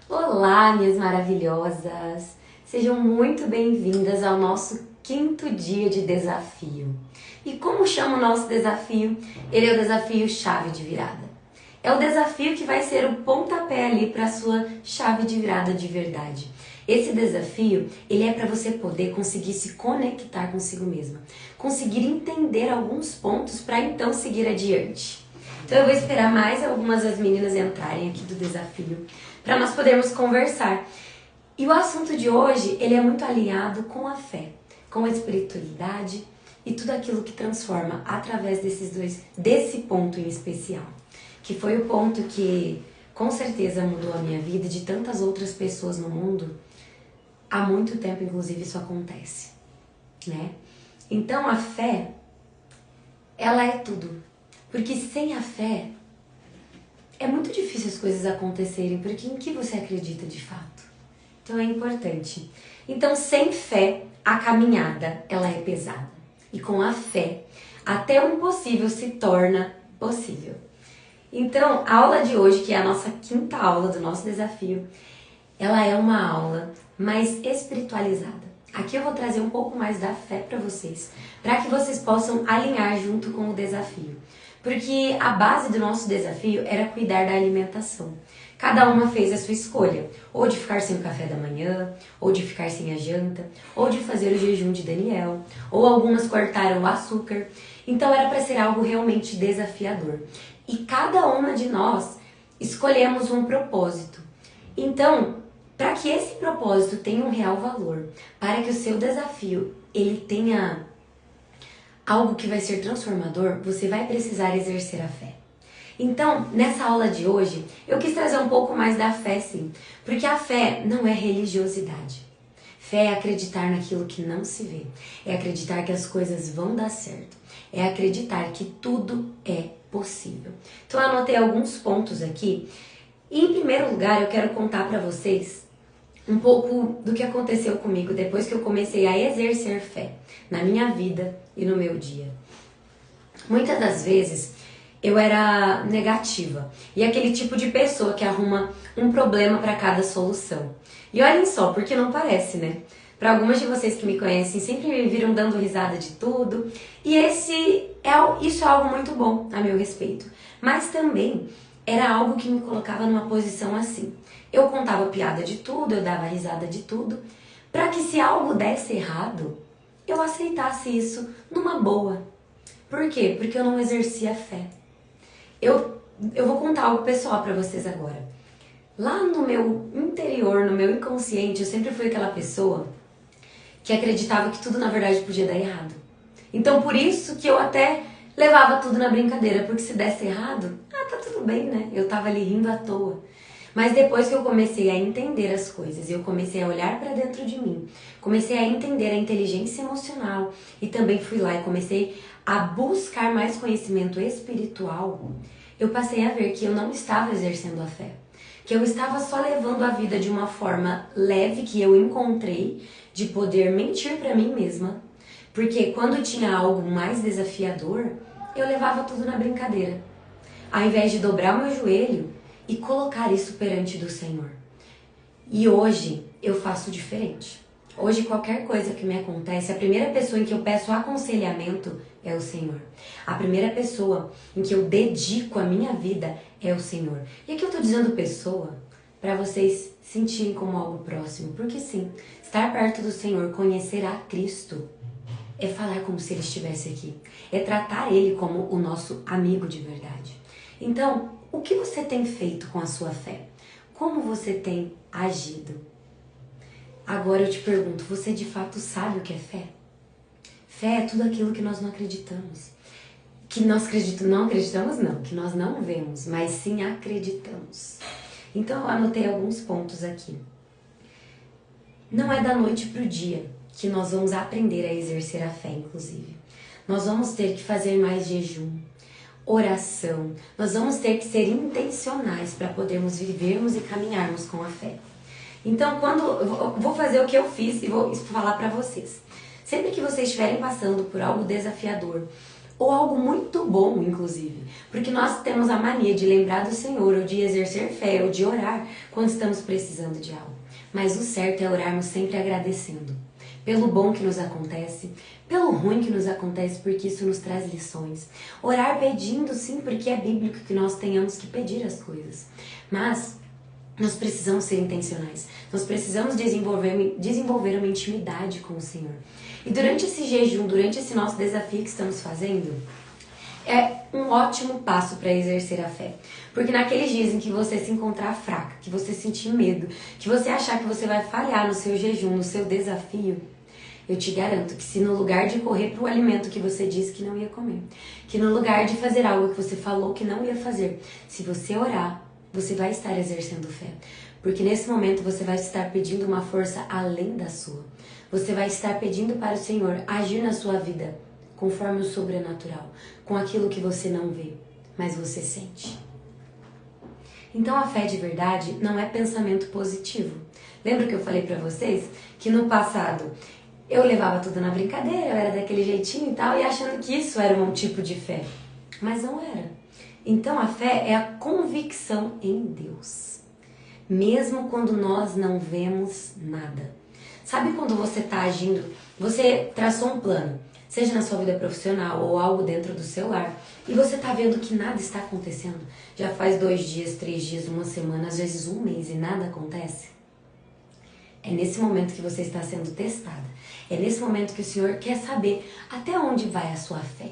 Olá, minhas maravilhosas! Sejam muito bem-vindas ao nosso 5º dia de desafio. E como chama o nosso desafio? Ele é o desafio chave de virada. É o desafio que vai ser o pontapé ali para a sua chave de virada de verdade. Esse desafio, ele é para você poder conseguir se conectar consigo mesma, conseguir entender alguns pontos para então seguir adiante. Então eu vou esperar mais algumas das meninas entrarem aqui do desafio para nós podermos conversar. E o assunto de hoje, ele é muito alinhado com a fé, com a espiritualidade e tudo aquilo que transforma através desse ponto em especial, que foi o ponto que com certeza mudou a minha vida e de tantas outras pessoas no mundo. Há muito tempo, inclusive, isso acontece, né? Então a fé, ela é tudo. Porque sem a fé, é muito difícil as coisas acontecerem, porque em que você acredita de fato? Então é importante. Então, sem fé, a caminhada, ela é pesada. E com a fé, até o impossível se torna possível. Então, a aula de hoje, que é a nossa 5ª aula do nosso desafio, ela é uma aula mais espiritualizada. Aqui eu vou trazer um pouco mais da fé para vocês, para que vocês possam alinhar junto com o desafio. Porque a base do nosso desafio era cuidar da alimentação. Cada uma fez a sua escolha, ou de ficar sem o café da manhã, ou de ficar sem a janta, ou de fazer o jejum de Daniel, ou algumas cortaram o açúcar. Então era para ser algo realmente desafiador. E cada uma de nós escolhemos um propósito. Então, para que esse propósito tenha um real valor, para que o seu desafio ele tenha algo que vai ser transformador, você vai precisar exercer a fé. Então, nessa aula de hoje, eu quis trazer um pouco mais da fé, sim, porque a fé não é religiosidade. Fé é acreditar naquilo que não se vê, é acreditar que as coisas vão dar certo, é acreditar que tudo é possível. Então, eu anotei alguns pontos aqui. E, em primeiro lugar, eu quero contar para vocês um pouco do que aconteceu comigo depois que eu comecei a exercer fé na minha vida e no meu dia. Muitas das vezes eu era negativa e aquele tipo de pessoa que arruma um problema para cada solução. E olhem só, porque não parece, né? Para algumas de vocês que me conhecem, sempre me viram dando risada de tudo. E isso é algo muito bom a meu respeito. Mas também era algo que me colocava numa posição assim. Eu contava piada de tudo, eu dava risada de tudo, para que se algo desse errado, eu aceitasse isso numa boa. Por quê? Porque eu não exercia fé. Eu vou contar algo pessoal para vocês agora. Lá no meu interior, no meu inconsciente, eu sempre fui aquela pessoa que acreditava que tudo na verdade podia dar errado. Então por isso que eu até levava tudo na brincadeira, porque se desse errado, tá tudo bem, né? Eu tava ali rindo à toa. Mas depois que eu comecei a entender as coisas, eu comecei a olhar para dentro de mim, comecei a entender a inteligência emocional e também fui lá e comecei a buscar mais conhecimento espiritual, eu passei a ver que eu não estava exercendo a fé, que eu estava só levando a vida de uma forma leve que eu encontrei de poder mentir para mim mesma, porque quando tinha algo mais desafiador, eu levava tudo na brincadeira, ao invés de dobrar o meu joelho e colocar isso perante do Senhor. E hoje eu faço diferente. Hoje qualquer coisa que me acontece, a primeira pessoa em que eu peço aconselhamento é o Senhor. A primeira pessoa em que eu dedico a minha vida é o Senhor. E aqui eu tô dizendo pessoa para vocês sentirem como algo próximo. Porque sim, estar perto do Senhor, conhecer a Cristo, é falar como se Ele estivesse aqui. É tratar Ele como o nosso amigo de verdade. Então, o que você tem feito com a sua fé? Como você tem agido? Agora eu te pergunto, você de fato sabe o que é fé? Fé é tudo aquilo que nós não acreditamos. Que nós não acreditamos não, que nós não vemos, mas sim acreditamos. Então eu anotei alguns pontos aqui. Não é da noite para o dia que nós vamos aprender a exercer a fé, inclusive. Nós vamos ter que fazer mais jejum, oração, nós vamos ter que ser intencionais para podermos vivermos e caminharmos com a fé. Então, eu vou fazer o que eu fiz e vou falar para vocês. Sempre que vocês estiverem passando por algo desafiador, ou algo muito bom, inclusive. Porque nós temos a mania de lembrar do Senhor, ou de exercer fé, ou de orar quando estamos precisando de algo. Mas o certo é orarmos sempre agradecendo. Pelo bom que nos acontece, pelo ruim que nos acontece, porque isso nos traz lições. Orar pedindo, sim, porque é bíblico que nós tenhamos que pedir as coisas. Mas nós precisamos ser intencionais. Nós precisamos desenvolver uma intimidade com o Senhor. E durante esse jejum, durante esse nosso desafio que estamos fazendo, é um ótimo passo para exercer a fé. Porque naqueles dias em que você se encontrar fraca, que você sentir medo, que você achar que você vai falhar no seu jejum, no seu desafio, eu te garanto que se no lugar de correr para o alimento que você disse que não ia comer, que no lugar de fazer algo que você falou que não ia fazer, se você orar, você vai estar exercendo fé. Porque nesse momento você vai estar pedindo uma força além da sua. Você vai estar pedindo para o Senhor agir na sua vida conforme o sobrenatural, com aquilo que você não vê, mas você sente. Então a fé de verdade não é pensamento positivo. Lembra que eu falei para vocês que no passado eu levava tudo na brincadeira, eu era daquele jeitinho e tal, e achando que isso era um tipo de fé. Mas não era. Então a fé é a convicção em Deus, mesmo quando nós não vemos nada. Sabe quando você está agindo, você traçou um plano, seja na sua vida profissional ou algo dentro do seu lar, e você está vendo que nada está acontecendo? Já faz 2 dias, 3 dias, uma semana, às vezes um mês e nada acontece? É nesse momento que você está sendo testada. É nesse momento que o Senhor quer saber até onde vai a sua fé.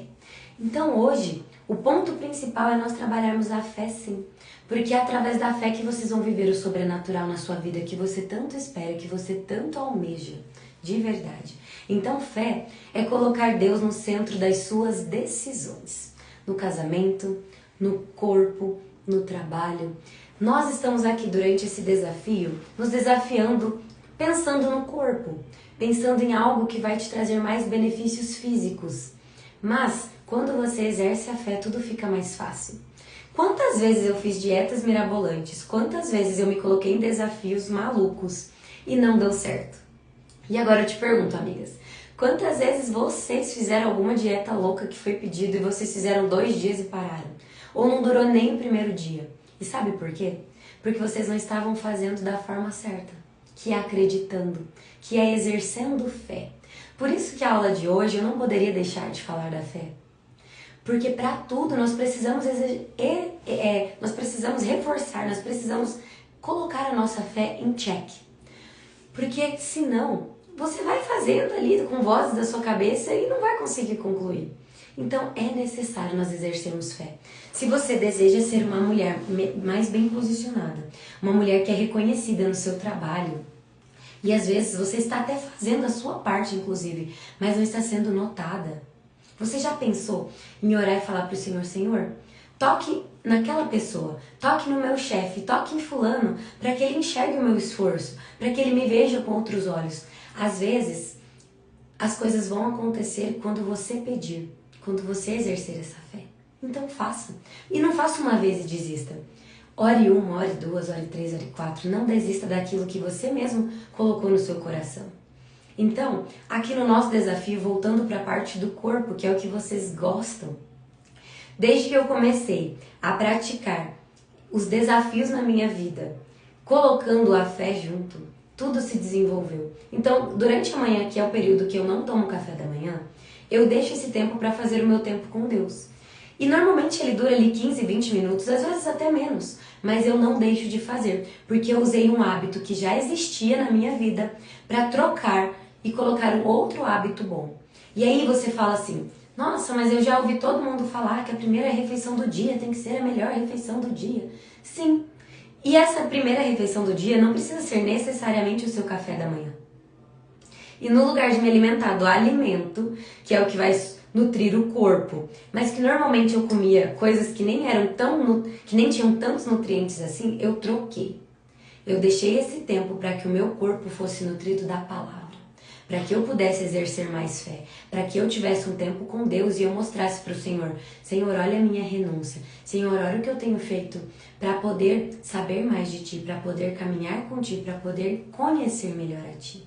Então hoje, o ponto principal é nós trabalharmos a fé, sim. Porque é através da fé que vocês vão viver o sobrenatural na sua vida, que você tanto espera, que você tanto almeja, de verdade. Então fé é colocar Deus no centro das suas decisões. No casamento, no corpo, no trabalho. Nós estamos aqui durante esse desafio, nos desafiando, pensando no corpo, pensando em algo que vai te trazer mais benefícios físicos. Mas quando você exerce a fé, tudo fica mais fácil. Quantas vezes eu fiz dietas mirabolantes? Quantas vezes eu me coloquei em desafios malucos e não deu certo? E agora eu te pergunto, amigas, quantas vezes vocês fizeram alguma dieta louca que foi pedido e vocês fizeram 2 dias e pararam? Ou não durou nem o primeiro dia? E sabe por quê? Porque vocês não estavam fazendo da forma certa, que é acreditando, que é exercendo fé. Por isso que a aula de hoje eu não poderia deixar de falar da fé. Porque para tudo nós precisamos reforçar, nós precisamos colocar a nossa fé em check. Porque senão você vai fazendo ali com vozes da sua cabeça e não vai conseguir concluir. Então é necessário nós exercermos fé. Se você deseja ser uma mulher mais bem posicionada, uma mulher que é reconhecida no seu trabalho, e às vezes você está até fazendo a sua parte, inclusive, mas não está sendo notada. Você já pensou em orar e falar para o Senhor, Senhor, toque naquela pessoa, toque no meu chefe, toque em fulano, para que ele enxergue o meu esforço, para que ele me veja com outros olhos. Às vezes, as coisas vão acontecer quando você pedir, quando você exercer essa fé. Então faça. E não faça uma vez e desista. Ore 1, ore 2, ore 3, ore 4. Não desista daquilo que você mesmo colocou no seu coração. Então, aqui no nosso desafio, voltando para a parte do corpo, que é o que vocês gostam, desde que eu comecei a praticar os desafios na minha vida, colocando a fé junto, tudo se desenvolveu. Então, durante a manhã, que é o período que eu não tomo café da manhã, eu deixo esse tempo para fazer o meu tempo com Deus. E normalmente ele dura ali 15, 20 minutos, às vezes até menos, mas eu não deixo de fazer, porque eu usei um hábito que já existia na minha vida para trocar e colocar um outro hábito bom. E aí você fala assim, nossa, mas eu já ouvi todo mundo falar que a primeira refeição do dia tem que ser a melhor refeição do dia. Sim, e essa primeira refeição do dia não precisa ser necessariamente o seu café da manhã. E no lugar de me alimentar do alimento, que é o que vai nutrir o corpo, mas que normalmente eu comia coisas que nem tinham tantos nutrientes assim, eu troquei. Eu deixei esse tempo para que o meu corpo fosse nutrido da palavra, para que eu pudesse exercer mais fé, para que eu tivesse um tempo com Deus e eu mostrasse para o Senhor, Senhor, olha a minha renúncia, Senhor, olha o que eu tenho feito para poder saber mais de Ti, para poder caminhar com Ti, para poder conhecer melhor a Ti.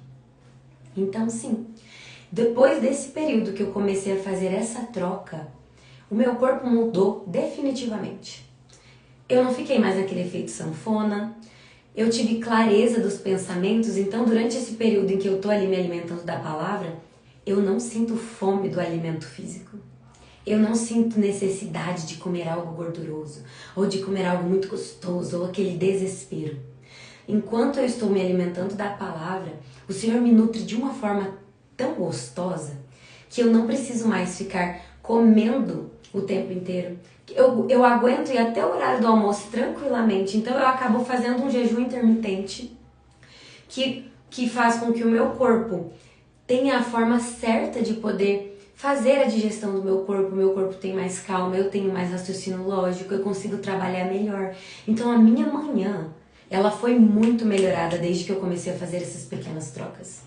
Então sim, depois desse período que eu comecei a fazer essa troca, o meu corpo mudou definitivamente. Eu não fiquei mais naquele efeito sanfona, eu tive clareza dos pensamentos, então durante esse período em que eu tô ali me alimentando da palavra, eu não sinto fome do alimento físico. Eu não sinto necessidade de comer algo gorduroso, ou de comer algo muito gostoso, ou aquele desespero. Enquanto eu estou me alimentando da palavra, o Senhor me nutre de uma forma tão gostosa que eu não preciso mais ficar comendo o tempo inteiro. Eu aguento ir até o horário do almoço tranquilamente, então eu acabo fazendo um jejum intermitente que faz com que o meu corpo tenha a forma certa de poder fazer a digestão do meu corpo tem mais calma, eu tenho mais raciocínio lógico, eu consigo trabalhar melhor. Então a minha manhã, ela foi muito melhorada desde que eu comecei a fazer essas pequenas trocas.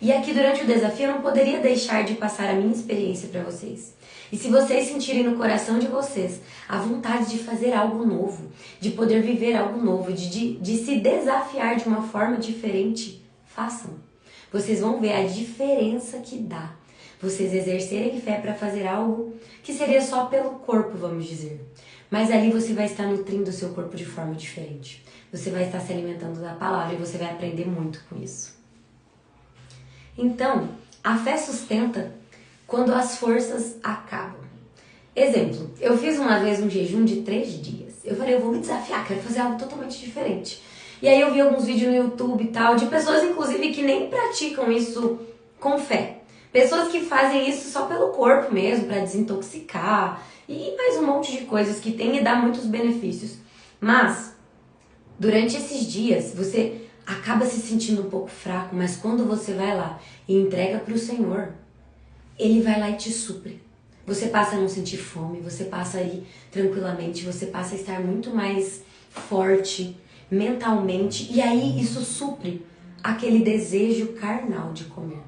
E aqui durante o desafio eu não poderia deixar de passar a minha experiência para vocês. E se vocês sentirem no coração de vocês a vontade de fazer algo novo, de poder viver algo novo, de se desafiar de uma forma diferente, façam. Vocês vão ver a diferença que dá vocês exercerem fé para fazer algo que seria só pelo corpo, vamos dizer. Mas ali você vai estar nutrindo o seu corpo de forma diferente. Você vai estar se alimentando da palavra e você vai aprender muito com isso. Então, a fé sustenta quando as forças acabam. Exemplo, eu fiz uma vez um jejum de 3 dias. Eu falei, eu vou me desafiar, quero fazer algo totalmente diferente. E aí eu vi alguns vídeos no YouTube e tal, de pessoas inclusive que nem praticam isso com fé. Pessoas que fazem isso só pelo corpo mesmo, para desintoxicar e mais um monte de coisas que tem e dá muitos benefícios. Mas, durante esses dias, você acaba se sentindo um pouco fraco, mas quando você vai lá e entrega para o Senhor, Ele vai lá e te supre. Você passa a não sentir fome, você passa a ir tranquilamente, você passa a estar muito mais forte mentalmente, e aí isso supre aquele desejo carnal de comer.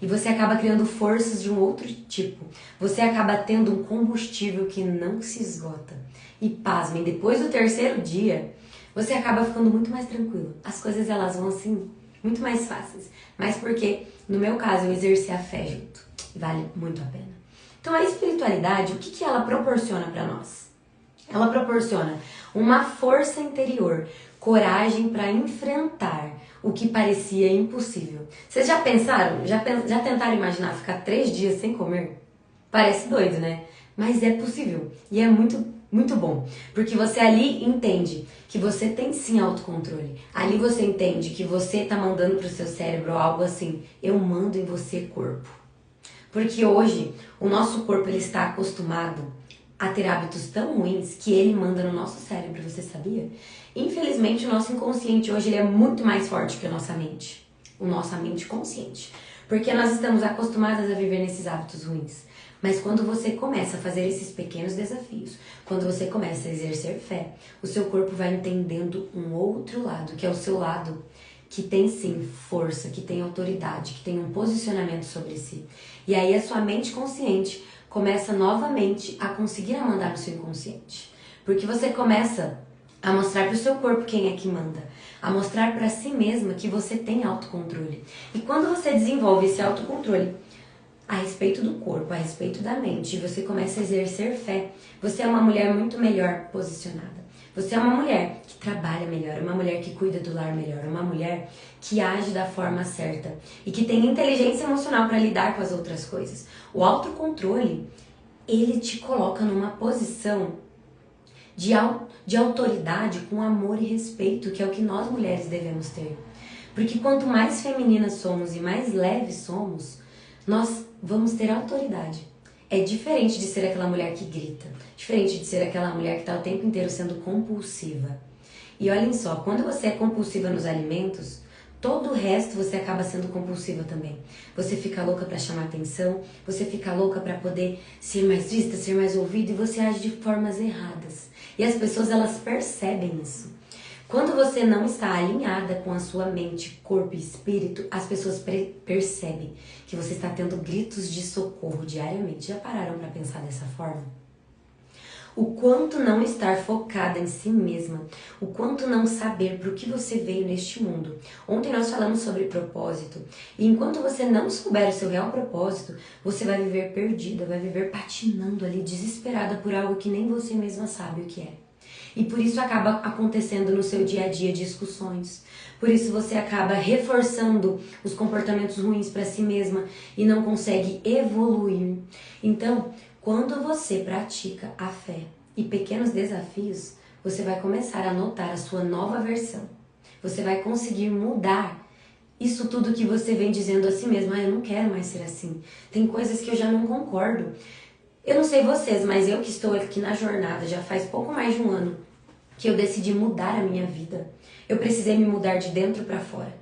E você acaba criando forças de um outro tipo. Você acaba tendo um combustível que não se esgota. E pasmem, depois do 3º dia, você acaba ficando muito mais tranquilo. As coisas elas vão assim, muito mais fáceis. Mas porque, no meu caso, eu exerci a fé junto. E vale muito a pena. Então a espiritualidade, o que ela proporciona para nós? Ela proporciona uma força interior, coragem para enfrentar o que parecia impossível. Vocês já pensaram? Já tentaram imaginar ficar 3 dias sem comer? Parece doido, né? Mas é possível. E é muito, muito bom. Porque você ali entende que você tem sim autocontrole. Ali você entende que você tá mandando pro seu cérebro algo assim, eu mando em você, corpo. Porque hoje o nosso corpo ele está acostumado a ter hábitos tão ruins que ele manda no nosso cérebro, você sabia? Infelizmente o nosso inconsciente hoje ele é muito mais forte que a nossa mente consciente, porque nós estamos acostumadas a viver nesses hábitos ruins. Mas quando você começa a fazer esses pequenos desafios, quando você começa a exercer fé, o seu corpo vai entendendo um outro lado, que é o seu lado que tem sim força, que tem autoridade, que tem um posicionamento sobre si. E aí a sua mente consciente começa novamente a conseguir mandar no seu inconsciente. Porque você começa a mostrar para o seu corpo quem é que manda, a mostrar para si mesma que você tem autocontrole. E quando você desenvolve esse autocontrole a respeito do corpo, a respeito da mente, e você começa a exercer fé, você é uma mulher muito melhor posicionada. Você é uma mulher que trabalha melhor, uma mulher que cuida do lar melhor, uma mulher que age da forma certa e que tem inteligência emocional para lidar com as outras coisas. O autocontrole, ele te coloca numa posição de autoridade com amor e respeito, que é o que nós mulheres devemos ter. Porque quanto mais femininas somos e mais leves somos, nós vamos ter autoridade. É diferente de ser aquela mulher que grita, diferente de ser aquela mulher que está o tempo inteiro sendo compulsiva. E olhem só, quando você é compulsiva nos alimentos, todo o resto você acaba sendo compulsiva também. Você fica louca para chamar atenção, você fica louca para poder ser mais vista, ser mais ouvida, e você age de formas erradas. E as pessoas elas percebem isso. Quando você não está alinhada com a sua mente, corpo e espírito, as pessoas percebem que você está tendo gritos de socorro diariamente. Já pararam para pensar dessa forma? o quanto não estar focada em si mesma, o quanto não saber para o que você veio neste mundo. Ontem nós falamos sobre propósito, e enquanto você não souber o seu real propósito, você vai viver perdida, vai viver patinando ali, desesperada por algo que nem você mesma sabe o que é. E por isso acaba acontecendo no seu dia a dia discussões. Por isso você acaba reforçando os comportamentos ruins para si mesma e não consegue evoluir. Então, quando você pratica a fé e pequenos desafios, você vai começar a notar a sua nova versão. Você vai conseguir mudar isso tudo que você vem dizendo a si mesma. Eu não quero mais ser assim. Tem coisas que eu já não concordo. Eu não sei vocês, mas eu que estou aqui na jornada já faz pouco mais de um ano que eu decidi mudar a minha vida. Eu precisei me mudar de dentro para fora.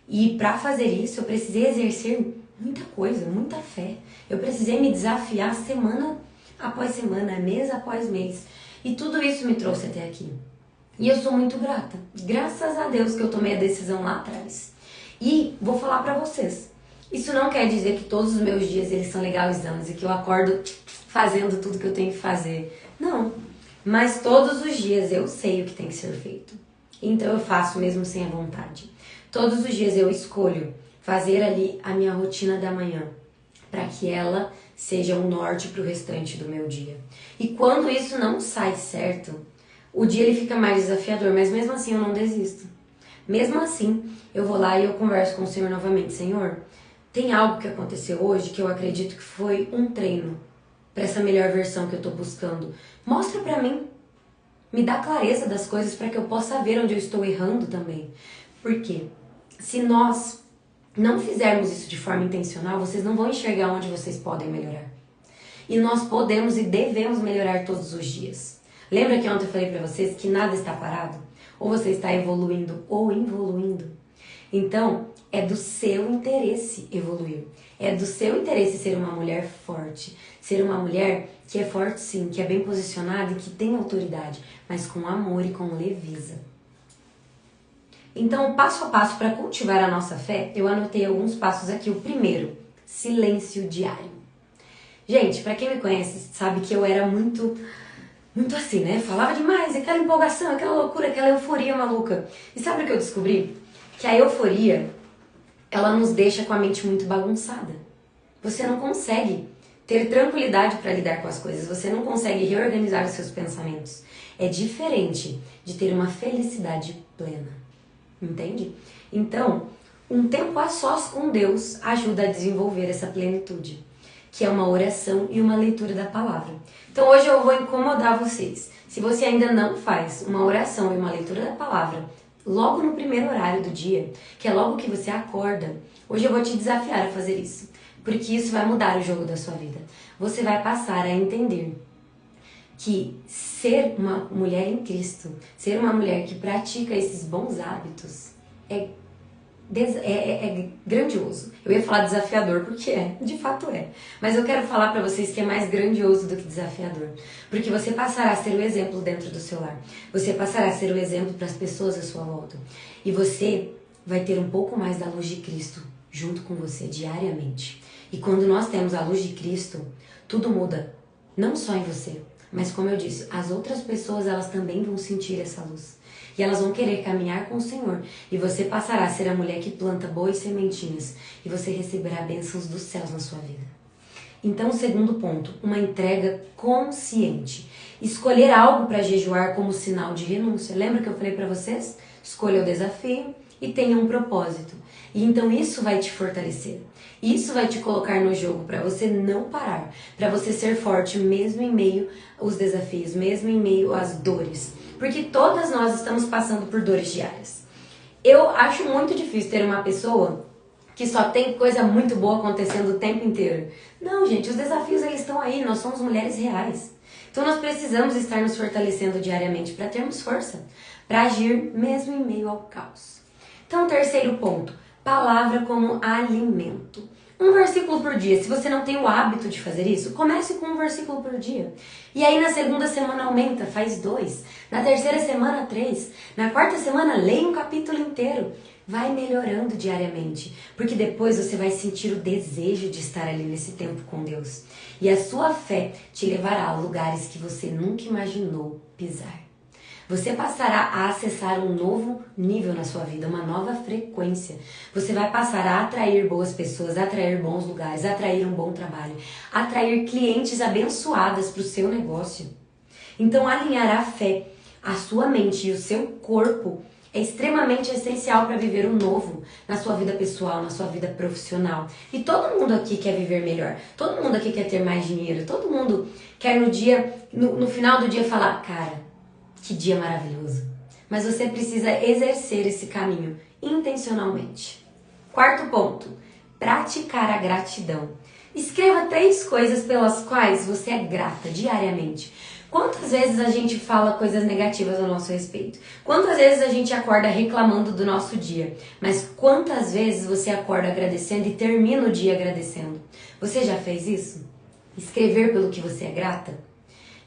E para fazer isso, eu precisei exercer muita coisa, muita fé. Eu precisei me desafiar semana após semana, mês após mês. E tudo isso me trouxe até aqui. E eu sou muito grata. Graças a Deus que eu tomei a decisão lá atrás. E vou falar para vocês. Isso não quer dizer que todos os meus dias eles são legaisanos e que eu acordo fazendo tudo que eu tenho que fazer. Não. Mas todos os dias eu sei o que tem que ser feito. Então eu faço mesmo sem a vontade. Todos os dias eu escolho fazer ali a minha rotina da manhã, para que ela seja um norte para o restante do meu dia. E quando isso não sai certo, o dia ele fica mais desafiador, mas mesmo assim eu não desisto. Mesmo assim, eu vou lá e eu converso com o Senhor novamente. Senhor, tem algo que aconteceu hoje que eu acredito que foi um treino para essa melhor versão que eu estou buscando. Mostra para mim. Me dá clareza das coisas para que eu possa ver onde eu estou errando também. Porque se nós não fizermos isso de forma intencional, vocês não vão enxergar onde vocês podem melhorar. E nós podemos e devemos melhorar todos os dias. Lembra que ontem eu falei para vocês que nada está parado? Ou você está evoluindo ou involuindo. Então, é do seu interesse evoluir. É do seu interesse ser uma mulher forte. Ser uma mulher que é forte sim, que é bem posicionada e que tem autoridade, mas com amor e com leveza. Então, passo a passo para cultivar a nossa fé, eu anotei alguns passos aqui. O primeiro, silêncio diário. Gente, para quem me conhece, sabe que eu era muito assim, né? Falava demais, aquela empolgação, aquela loucura, aquela euforia maluca. E sabe o que eu descobri? Que a euforia, ela nos deixa com a mente muito bagunçada. Você não consegue ter tranquilidade para lidar com as coisas, você não consegue reorganizar os seus pensamentos. É diferente de ter uma felicidade plena, entende? Então, um tempo a sós com Deus ajuda a desenvolver essa plenitude, que é uma oração e uma leitura da palavra. Então hoje eu vou incomodar vocês. Se você ainda não faz uma oração e uma leitura da palavra, logo no primeiro horário do dia, que é logo que você acorda, hoje eu vou te desafiar a fazer isso. Porque isso vai mudar o jogo da sua vida. Você vai passar a entender que ser uma mulher em Cristo, ser uma mulher que pratica esses bons hábitos, é grandioso. Eu ia falar desafiador porque de fato é. Mas eu quero falar pra vocês que é mais grandioso do que desafiador. Porque você passará a ser o exemplo dentro do seu lar. Você passará a ser o exemplo para as pessoas à sua volta. E você vai ter um pouco mais da luz de Cristo junto com você diariamente. E quando nós temos a luz de Cristo, tudo muda. Não só em você, mas como eu disse, as outras pessoas elas também vão sentir essa luz. E elas vão querer caminhar com o Senhor. E você passará a ser a mulher que planta boas sementinhas. E você receberá bênçãos dos céus na sua vida. Então, o segundo ponto, uma entrega consciente. Escolher algo para jejuar como sinal de renúncia. Lembra que eu falei para vocês? Escolha o desafio e tenha um propósito. E então isso vai te fortalecer. Isso vai te colocar no jogo para você não parar. Para você ser forte mesmo em meio aos desafios, mesmo em meio às dores. Porque todas nós estamos passando por dores diárias. Eu acho muito difícil ter uma pessoa que só tem coisa muito boa acontecendo o tempo inteiro. Não, gente, os desafios eles estão aí, nós somos mulheres reais. Então nós precisamos estar nos fortalecendo diariamente para termos força, para agir mesmo em meio ao caos. Então, terceiro ponto, palavra como alimento. Um versículo por dia. Se você não tem o hábito de fazer isso, comece com um versículo por dia. E aí na segunda semana aumenta, faz 2. Na terceira semana, 3. Na quarta semana, leia um capítulo inteiro. Vai melhorando diariamente, porque depois você vai sentir o desejo de estar ali nesse tempo com Deus. E a sua fé te levará a lugares que você nunca imaginou pisar. Você passará a acessar um novo nível na sua vida, uma nova frequência. Você vai passar a atrair boas pessoas, atrair bons lugares, atrair um bom trabalho, atrair clientes abençoadas para o seu negócio. Então, alinhar a fé, a sua mente e o seu corpo é extremamente essencial para viver o novo na sua vida pessoal, na sua vida profissional. E todo mundo aqui quer viver melhor. Todo mundo aqui quer ter mais dinheiro. Todo mundo quer no final do dia falar, cara, que dia maravilhoso. Mas você precisa exercer esse caminho intencionalmente. Quarto ponto, praticar a gratidão. Escreva 3 coisas pelas quais você é grata diariamente. Quantas vezes a gente fala coisas negativas a nosso respeito? Quantas vezes a gente acorda reclamando do nosso dia? Mas quantas vezes você acorda agradecendo e termina o dia agradecendo? Você já fez isso? Escrever pelo que você é grata?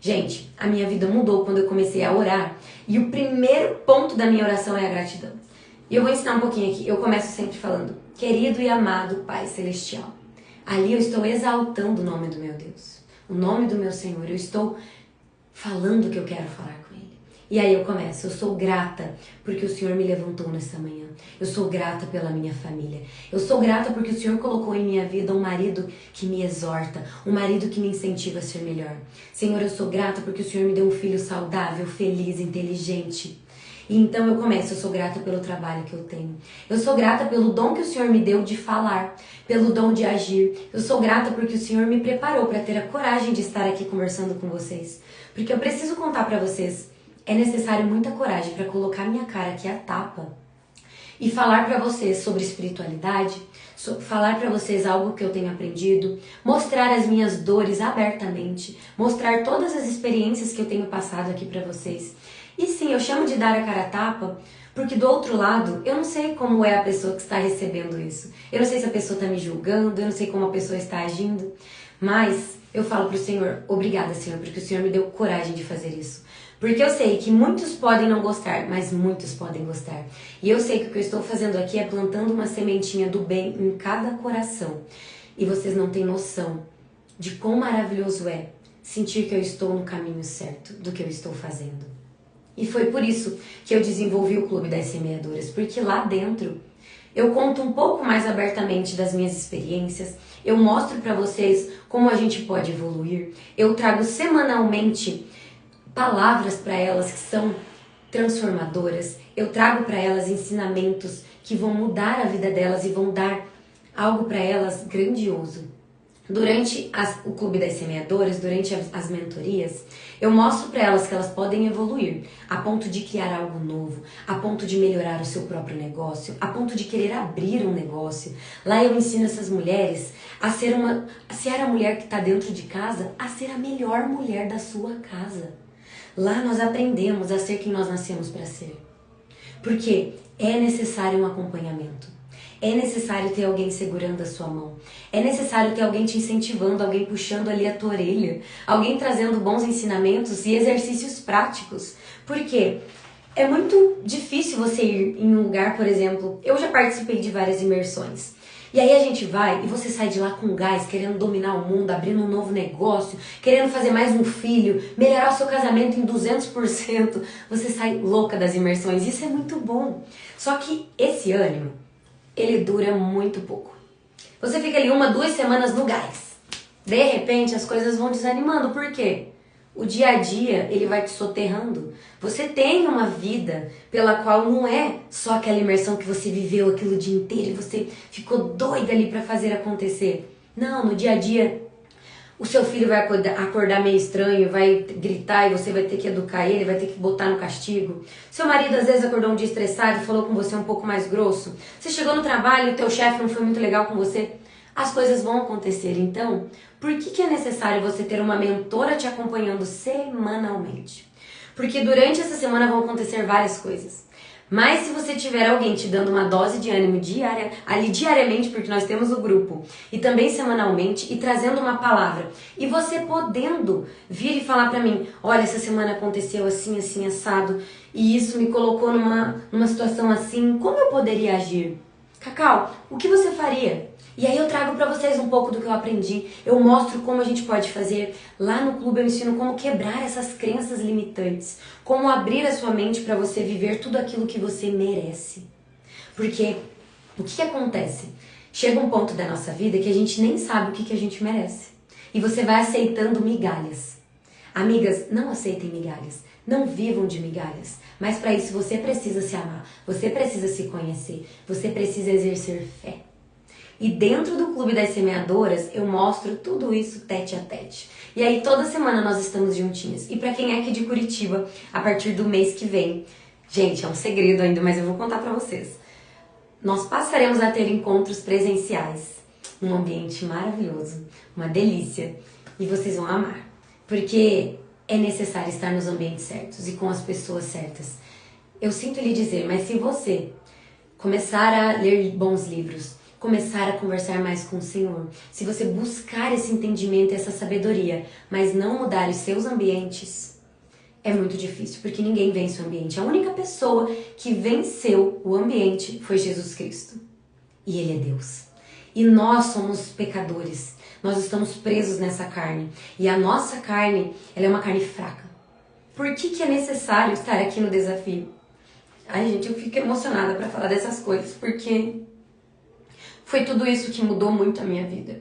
Gente, a minha vida mudou quando eu comecei a orar. E o primeiro ponto da minha oração é a gratidão. E eu vou ensinar um pouquinho aqui. Eu começo sempre falando, querido e amado Pai Celestial. Ali eu estou exaltando o nome do meu Deus, o nome do meu Senhor. Eu estou falando o que eu quero falar com Ele. E aí eu começo, eu sou grata porque o Senhor me levantou nessa manhã. Eu sou grata pela minha família. Eu sou grata porque o Senhor colocou em minha vida um marido que me exorta, um marido que me incentiva a ser melhor. Senhor, eu sou grata porque o Senhor me deu um filho saudável, feliz, inteligente. E então eu começo, eu sou grata pelo trabalho que eu tenho. Eu sou grata pelo dom que o Senhor me deu de falar, pelo dom de agir. Eu sou grata porque o Senhor me preparou para ter a coragem de estar aqui conversando com vocês. Porque eu preciso contar para vocês, é necessário muita coragem para colocar minha cara aqui a tapa e falar para vocês sobre espiritualidade, falar para vocês algo que eu tenho aprendido, mostrar as minhas dores abertamente, mostrar todas as experiências que eu tenho passado aqui para vocês. E sim, eu chamo de dar a cara a tapa, porque do outro lado, eu não sei como é a pessoa que está recebendo isso. Eu não sei se a pessoa está me julgando, eu não sei como a pessoa está agindo, mas eu falo pro Senhor, obrigada, Senhor, porque o Senhor me deu coragem de fazer isso. Porque eu sei que muitos podem não gostar, mas muitos podem gostar. E eu sei que o que eu estou fazendo aqui é plantando uma sementinha do bem em cada coração. E vocês não têm noção de quão maravilhoso é sentir que eu estou no caminho certo do que eu estou fazendo. E foi por isso que eu desenvolvi o Clube das Semeadoras, porque lá dentro eu conto um pouco mais abertamente das minhas experiências, eu mostro para vocês como a gente pode evoluir, eu trago semanalmente palavras para elas que são transformadoras, eu trago para elas ensinamentos que vão mudar a vida delas e vão dar algo para elas grandioso. Durante o Clube das Semeadoras, durante as mentorias, eu mostro para elas que elas podem evoluir a ponto de criar algo novo, a ponto de melhorar o seu próprio negócio, a ponto de querer abrir um negócio. Lá eu ensino essas mulheres a ser a mulher que está dentro de casa, a ser a melhor mulher da sua casa. Lá nós aprendemos a ser quem nós nascemos para ser. Porque é necessário um acompanhamento. É necessário ter alguém segurando a sua mão. É necessário ter alguém te incentivando, alguém puxando ali a tua orelha. Alguém trazendo bons ensinamentos e exercícios práticos. Porque é muito difícil você ir em um lugar, por exemplo, eu já participei de várias imersões. E aí a gente vai e você sai de lá com gás, querendo dominar o mundo, abrindo um novo negócio, querendo fazer mais um filho, melhorar o seu casamento em 200%. Você sai louca das imersões. Isso é muito bom. Só que esse ânimo, ele dura muito pouco. Você fica ali 1, 2 semanas no gás. De repente as coisas vão desanimando. Por quê? O dia a dia, ele vai te soterrando. Você tem uma vida pela qual não é só aquela imersão que você viveu aquilo o dia inteiro e você ficou doida ali para fazer acontecer. Não, no dia a dia, o seu filho vai acordar meio estranho, vai gritar e você vai ter que educar ele, vai ter que botar no castigo. Seu marido às vezes acordou um dia estressado e falou com você um pouco mais grosso. Você chegou no trabalho e o teu chefe não foi muito legal com você. As coisas vão acontecer. Então, por que é necessário você ter uma mentora te acompanhando semanalmente? Porque durante essa semana vão acontecer várias coisas. Mas se você tiver alguém te dando uma dose de ânimo diariamente, porque nós temos o grupo, e também semanalmente, e trazendo uma palavra, e você podendo vir e falar pra mim, olha, essa semana aconteceu assim, assim, assado, e isso me colocou numa situação assim, como eu poderia agir? Cacau, o que você faria? E aí eu trago pra vocês um pouco do que eu aprendi, eu mostro como a gente pode fazer. Lá no clube eu ensino como quebrar essas crenças limitantes, como abrir a sua mente para você viver tudo aquilo que você merece. Porque o que acontece? Chega um ponto da nossa vida que a gente nem sabe o que a gente merece. E você vai aceitando migalhas. Amigas, não aceitem migalhas, não vivam de migalhas. Mas para isso você precisa se amar, você precisa se conhecer, você precisa exercer fé. E dentro do Clube das Semeadoras, eu mostro tudo isso tete a tete. E aí toda semana nós estamos juntinhas. E pra quem é aqui de Curitiba, a partir do mês que vem, gente, é um segredo ainda, mas eu vou contar pra vocês. Nós passaremos a ter encontros presenciais. Um ambiente maravilhoso, uma delícia. E vocês vão amar. Porque é necessário estar nos ambientes certos e com as pessoas certas. Eu sinto lhe dizer, mas se você começar a ler bons livros, começar a conversar mais com o Senhor, se você buscar esse entendimento e essa sabedoria, mas não mudar os seus ambientes, é muito difícil, porque ninguém vence o ambiente. A única pessoa que venceu o ambiente foi Jesus Cristo. E Ele é Deus. E nós somos pecadores. Nós estamos presos nessa carne. E a nossa carne, ela é uma carne fraca. Por que é necessário estar aqui no desafio? Ai, gente, eu fico emocionada para falar dessas coisas, porque foi tudo isso que mudou muito a minha vida.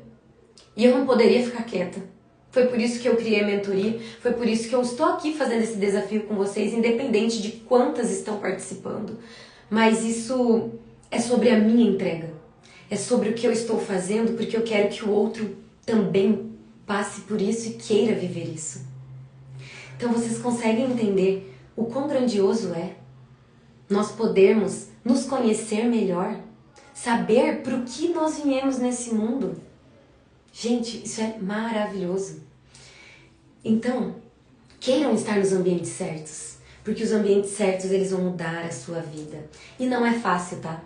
E eu não poderia ficar quieta. Foi por isso que eu criei a mentoria, foi por isso que eu estou aqui fazendo esse desafio com vocês, independente de quantas estão participando. Mas isso é sobre a minha entrega. É sobre o que eu estou fazendo, porque eu quero que o outro também passe por isso e queira viver isso. Então vocês conseguem entender o quão grandioso é nós podermos nos conhecer melhor, saber para o que nós viemos nesse mundo. Gente, isso é maravilhoso. Então, queiram estar nos ambientes certos, porque os ambientes certos, eles vão mudar a sua vida. E não é fácil, tá?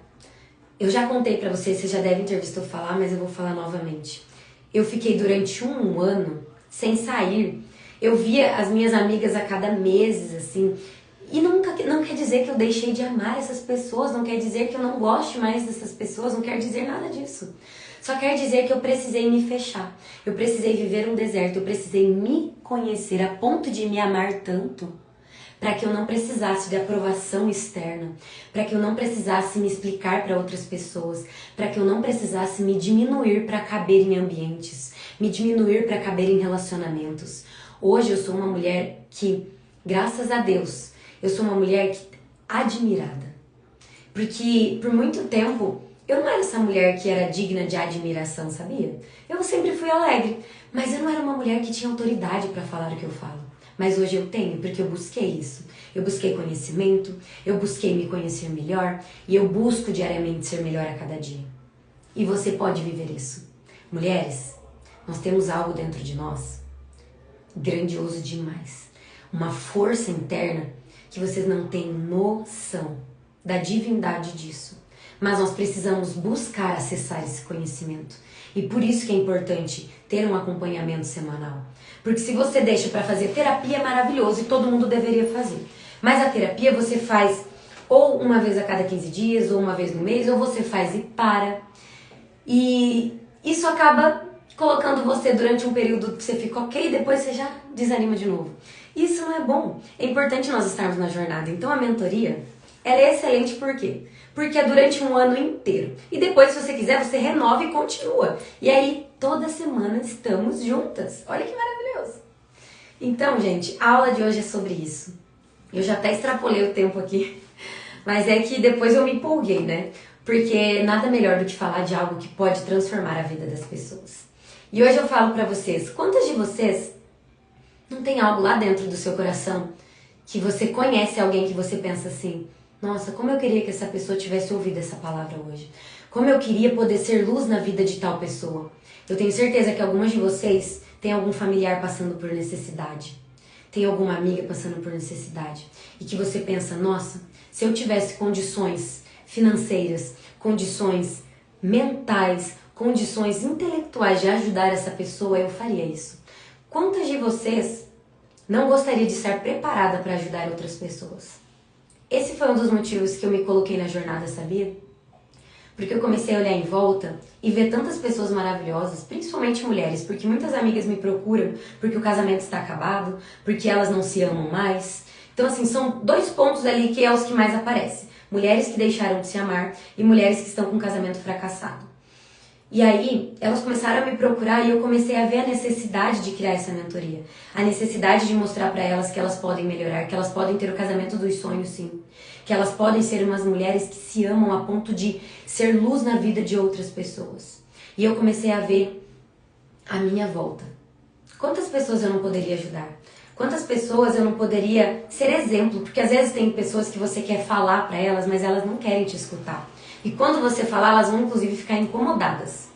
Eu já contei pra vocês já devem ter visto eu falar, mas eu vou falar novamente. Eu fiquei durante um ano sem sair. Eu via as minhas amigas a cada mês, assim, e não quer dizer que eu deixei de amar essas pessoas, não quer dizer que eu não goste mais dessas pessoas, não quer dizer nada disso. Só quer dizer que eu precisei me fechar, eu precisei viver um deserto, eu precisei me conhecer a ponto de me amar tanto, para que eu não precisasse de aprovação externa, para que eu não precisasse me explicar para outras pessoas, para que eu não precisasse me diminuir para caber em ambientes, me diminuir para caber em relacionamentos. Hoje eu sou uma mulher que, graças a Deus, eu sou uma mulher admirada. Porque por muito tempo eu não era essa mulher que era digna de admiração, sabia? Eu sempre fui alegre, mas eu não era uma mulher que tinha autoridade para falar o que eu falo. Mas hoje eu tenho, porque eu busquei isso. Eu busquei conhecimento, eu busquei me conhecer melhor e eu busco diariamente ser melhor a cada dia. E você pode viver isso. Mulheres, nós temos algo dentro de nós grandioso demais. Uma força interna que vocês não têm noção da divindade disso. Mas nós precisamos buscar acessar esse conhecimento. E por isso que é importante ter um acompanhamento semanal. Porque se você deixa para fazer terapia, é maravilhoso e todo mundo deveria fazer. Mas a terapia você faz ou uma vez a cada 15 dias, ou uma vez no mês, ou você faz e para. E isso acaba colocando você durante um período que você fica ok, e depois você já desanima de novo. Isso não é bom. É importante nós estarmos na jornada. Então a mentoria, ela é excelente por quê? Porque é durante um ano inteiro. E depois, se você quiser, você renova e continua. E aí, toda semana estamos juntas. Olha que maravilhoso. Então, gente, a aula de hoje é sobre isso. Eu já até extrapolei o tempo aqui. Mas é que depois eu me empolguei, né? Porque nada melhor do que falar de algo que pode transformar a vida das pessoas. E hoje eu falo pra vocês, quantas de vocês não tem algo lá dentro do seu coração que você conhece alguém que você pensa assim, nossa, como eu queria que essa pessoa tivesse ouvido essa palavra hoje. Como eu queria poder ser luz na vida de tal pessoa. Eu tenho certeza que algumas de vocês têm algum familiar passando por necessidade. Tem alguma amiga passando por necessidade. E que você pensa, nossa, se eu tivesse condições financeiras, condições mentais, condições intelectuais de ajudar essa pessoa, eu faria isso. Quantas de vocês não gostaria de estar preparada para ajudar outras pessoas? Esse foi um dos motivos que eu me coloquei na jornada, sabia? Porque eu comecei a olhar em volta e ver tantas pessoas maravilhosas, principalmente mulheres, porque muitas amigas me procuram porque o casamento está acabado, porque elas não se amam mais. Então, assim, são 2 pontos ali que é os que mais aparecem. Mulheres que deixaram de se amar e mulheres que estão com um casamento fracassado. E aí, elas começaram a me procurar e eu comecei a ver a necessidade de criar essa mentoria. A necessidade de mostrar para elas que elas podem melhorar, que elas podem ter o casamento dos sonhos, sim. Que elas podem ser umas mulheres que se amam a ponto de ser luz na vida de outras pessoas. E eu comecei a ver a minha volta. Quantas pessoas eu não poderia ajudar? Quantas pessoas eu não poderia ser exemplo? Porque às vezes tem pessoas que você quer falar para elas, mas elas não querem te escutar. E quando você falar, elas vão inclusive ficar incomodadas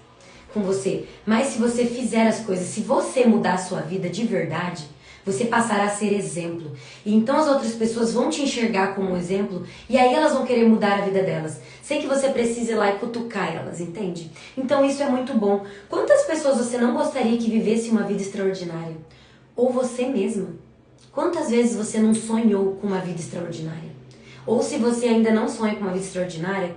com você. Mas se você fizer as coisas, se você mudar a sua vida de verdade, você passará a ser exemplo. E então as outras pessoas vão te enxergar como exemplo e aí elas vão querer mudar a vida delas. Sem que você precise ir lá e cutucar elas, entende? Então isso é muito bom. Quantas pessoas você não gostaria que vivesse uma vida extraordinária? Ou você mesma? Quantas vezes você não sonhou com uma vida extraordinária? Ou se você ainda não sonha com uma vida extraordinária,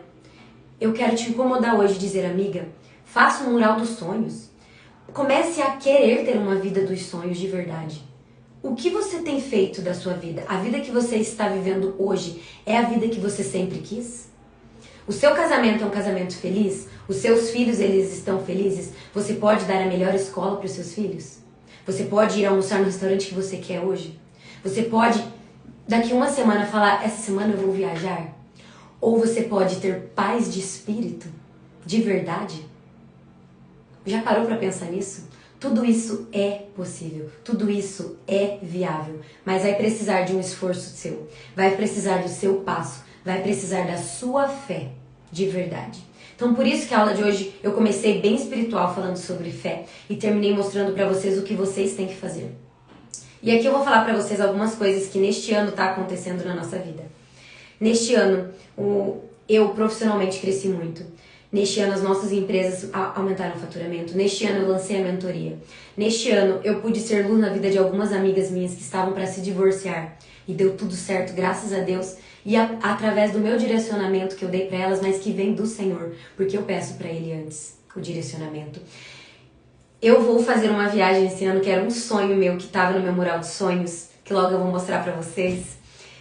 eu quero te incomodar hoje e dizer, amiga, faça um mural dos sonhos. Comece a querer ter uma vida dos sonhos de verdade. O que você tem feito da sua vida? A vida que você está vivendo hoje é a vida que você sempre quis? O seu casamento é um casamento feliz? Os seus filhos, eles estão felizes? Você pode dar a melhor escola para os seus filhos? Você pode ir almoçar no restaurante que você quer hoje? Você pode, daqui uma semana, falar, essa semana eu vou viajar? Ou você pode ter paz de espírito, de verdade? Já parou para pensar nisso? Tudo isso é possível, tudo isso é viável, mas vai precisar de um esforço seu, vai precisar do seu passo, vai precisar da sua fé, de verdade. Então por isso que a aula de hoje eu comecei bem espiritual falando sobre fé e terminei mostrando para vocês o que vocês têm que fazer. E aqui eu vou falar para vocês algumas coisas que neste ano está acontecendo na nossa vida. Neste ano, eu profissionalmente cresci muito. Neste ano, as nossas empresas aumentaram o faturamento. Neste ano, eu lancei a mentoria. Neste ano, eu pude ser luz na vida de algumas amigas minhas que estavam para se divorciar. E deu tudo certo, graças a Deus. E através do meu direcionamento que eu dei para elas, mas que vem do Senhor. Porque eu peço para Ele antes o direcionamento. Eu vou fazer uma viagem esse ano, que era um sonho meu, que estava no meu mural de sonhos, que logo eu vou mostrar para vocês.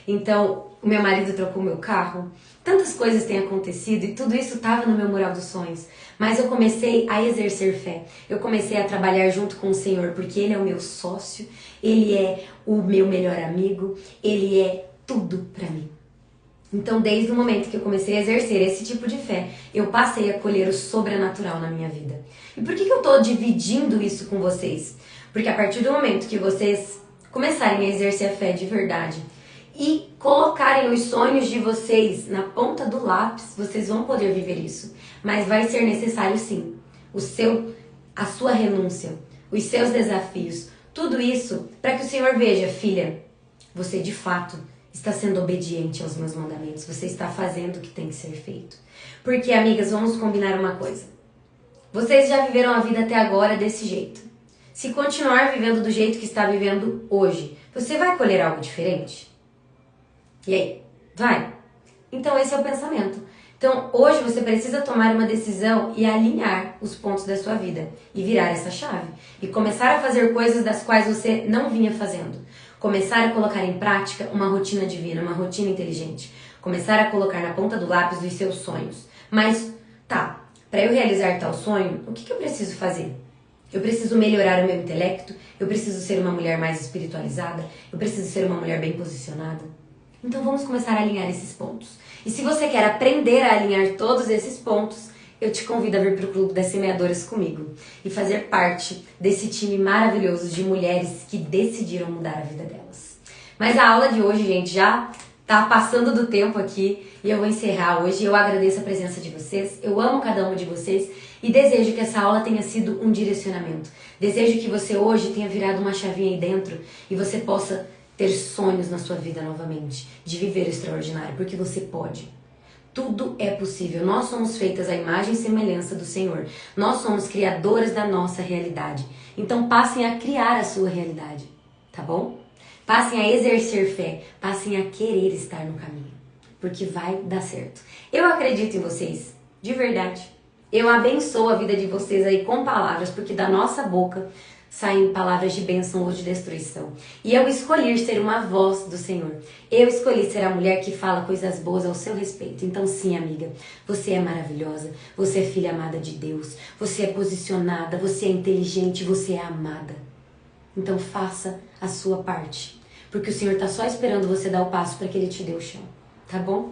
Então, o meu marido trocou meu carro, tantas coisas têm acontecido e tudo isso estava no meu mural dos sonhos. Mas eu comecei a exercer fé, eu comecei a trabalhar junto com o Senhor, porque Ele é o meu sócio, Ele é o meu melhor amigo, Ele é tudo para mim. Então, desde o momento que eu comecei a exercer esse tipo de fé, eu passei a colher o sobrenatural na minha vida. E por que eu estou dividindo isso com vocês? Porque a partir do momento que vocês começarem a exercer a fé de verdade, e colocarem os sonhos de vocês na ponta do lápis, vocês vão poder viver isso. Mas vai ser necessário sim, a sua renúncia, os seus desafios, tudo isso para que o Senhor veja, filha, você de fato está sendo obediente aos meus mandamentos, você está fazendo o que tem que ser feito. Porque, amigas, vamos combinar uma coisa. Vocês já viveram a vida até agora desse jeito. Se continuar vivendo do jeito que está vivendo hoje, você vai colher algo diferente? E aí? Vai? Então esse é o pensamento. Então hoje você precisa tomar uma decisão e alinhar os pontos da sua vida e virar essa chave e começar a fazer coisas das quais você não vinha fazendo. Começar a colocar em prática uma rotina divina, uma rotina inteligente. Começar a colocar na ponta do lápis os seus sonhos. Mas tá, para eu realizar tal sonho, o que eu preciso fazer? Eu preciso melhorar o meu intelecto, eu preciso ser uma mulher mais espiritualizada, eu preciso ser uma mulher bem posicionada. Então vamos começar a alinhar esses pontos. E se você quer aprender a alinhar todos esses pontos, eu te convido a vir para o Clube das Semeadoras comigo e fazer parte desse time maravilhoso de mulheres que decidiram mudar a vida delas. Mas a aula de hoje, gente, já tá passando do tempo aqui e eu vou encerrar hoje. Eu agradeço a presença de vocês, eu amo cada uma de vocês e desejo que essa aula tenha sido um direcionamento. Desejo que você hoje tenha virado uma chavinha aí dentro e você possa ter sonhos na sua vida novamente, de viver o extraordinário, porque você pode. Tudo é possível. Nós somos feitas à imagem e semelhança do Senhor. Nós somos criadoras da nossa realidade. Então passem a criar a sua realidade, tá bom? Passem a exercer fé, passem a querer estar no caminho, porque vai dar certo. Eu acredito em vocês, de verdade. Eu abençoo a vida de vocês aí com palavras, porque da nossa boca saem palavras de bênção ou de destruição. E eu escolhi ser uma voz do Senhor. Eu escolhi ser a mulher que fala coisas boas ao seu respeito. Então sim, amiga, você é maravilhosa, você é filha amada de Deus, você é posicionada, você é inteligente, você é amada. Então faça a sua parte, porque o Senhor está só esperando você dar o passo para que Ele te dê o chão, tá bom?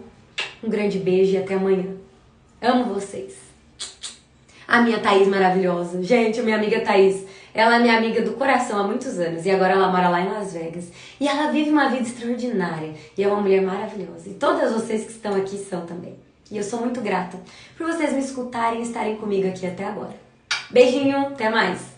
Um grande beijo e até amanhã. Amo vocês. A minha Thaís maravilhosa. Gente, a minha amiga Thaís, ela é minha amiga do coração há muitos anos e agora ela mora lá em Las Vegas. E ela vive uma vida extraordinária e é uma mulher maravilhosa. E todas vocês que estão aqui são também. E eu sou muito grata por vocês me escutarem e estarem comigo aqui até agora. Beijinho, até mais!